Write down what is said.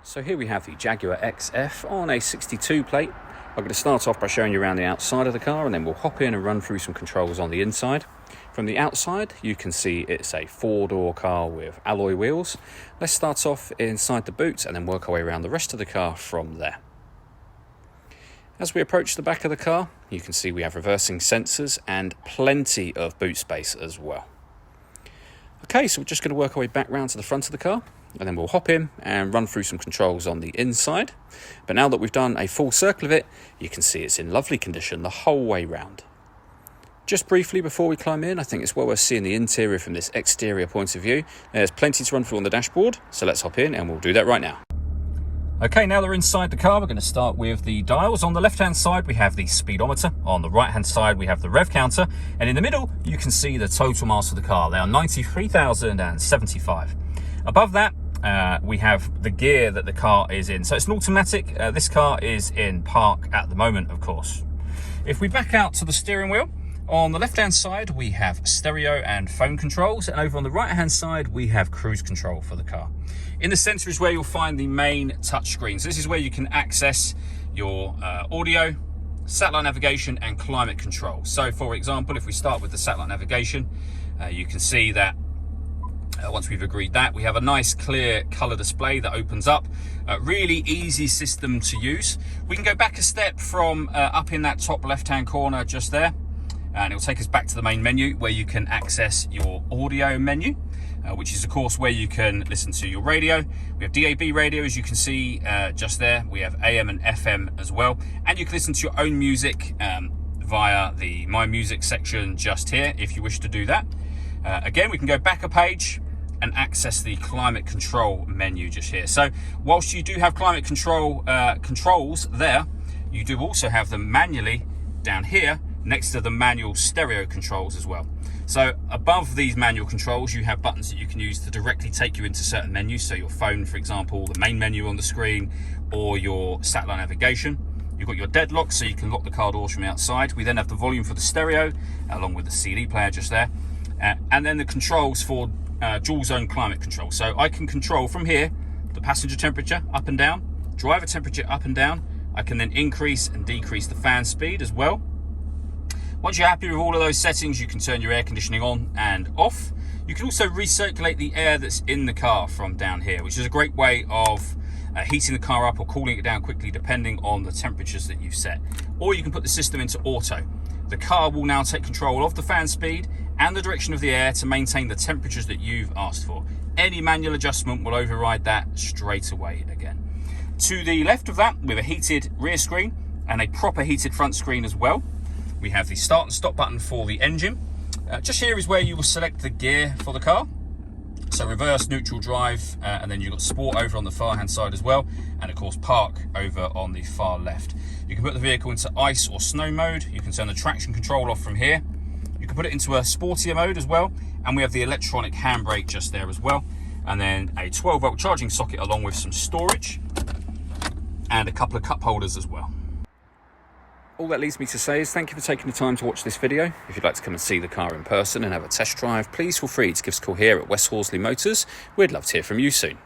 So here we have the Jaguar XF on a 62 plate. I'm going to start off by showing you around the outside of the car, and then we'll hop in and run through some controls on the inside. From the outside, you can see it's a four-door car with alloy wheels. Let's start off inside the boot and then work our way around the rest of the car from there. As we approach the back of the car, you can see we have reversing sensors and plenty of boot space as well. Okay, so we're just going to work our way back round to the front of the car, and then we'll hop in and run through some controls on the inside. But now that we've done a full circle of it, you can see it's in lovely condition the whole way round. Just briefly before we climb in, I think it's well worth seeing the interior from this exterior point of view. There's plenty to run through on the dashboard, so let's hop in and we'll do that right now. Okay, now that we're inside the car, we're going to start with the dials. On the left-hand side, we have the speedometer. On the right-hand side, we have the rev counter. And in the middle, you can see the total miles of the car. They are 93,075. Above that, we have the gear that the car is in. So it's an automatic. This car is in park at the moment, of course. If we back out to the steering wheel, on the left-hand side, we have stereo and phone controls, and over on the right-hand side, we have cruise control for the car. In the center is where you'll find the main touchscreen. So this is where you can access your audio, satellite navigation, and climate control. So for example, if we start with the satellite navigation, you can see that once we've agreed that, we have a nice clear color display that opens up. Really easy system to use. We can go back a step from up in that top left-hand corner just there, and it will take us back to the main menu where you can access your audio menu, which is of course where you can listen to your radio. We have DAB radio, as you can see just there. We have AM and FM as well, and you can listen to your own music via the My Music section just here if you wish to do that. Again, we can go back a page and access the climate control menu just here. So whilst you do have climate control controls there, you do also have them manually down here next to the manual stereo controls as well. So above these manual controls, you have buttons that you can use to directly take you into certain menus. So your phone, for example, the main menu on the screen, or your satellite navigation. You've got your deadlock, so you can lock the car doors from the outside. We then have the volume for the stereo, along with the CD player just there. And then the controls for dual zone climate control. So I can control from here the passenger temperature up and down, driver temperature up and down. I can then increase and decrease the fan speed as well. Once you're happy with all of those settings, you can turn your air conditioning on and off. You can also recirculate the air that's in the car from down here, which is a great way of heating the car up or cooling it down quickly depending on the temperatures that you've set. Or you can put the system into auto. The car will now take control of the fan speed and the direction of the air to maintain the temperatures that you've asked for. Any manual adjustment will override that straight away again. To the left of that, we have a heated rear screen and a proper heated front screen as well. We have the start and stop button for the engine. Just here is where you will select the gear for the car. So reverse, neutral, drive, and then you've got sport over on the far hand side as well, and of course park over on the far left. You can put the vehicle into ice or snow mode. You can turn the traction control off from here. You can put it into a sportier mode as well, and we have the electronic handbrake just there as well, and then a 12-volt charging socket along with some storage and a couple of cup holders as well. All that leaves me to say is thank you for taking the time to watch this video. If you'd like to come and see the car in person and have a test drive, please feel free to give us a call here at West Horsley Motors. We'd love to hear from you soon.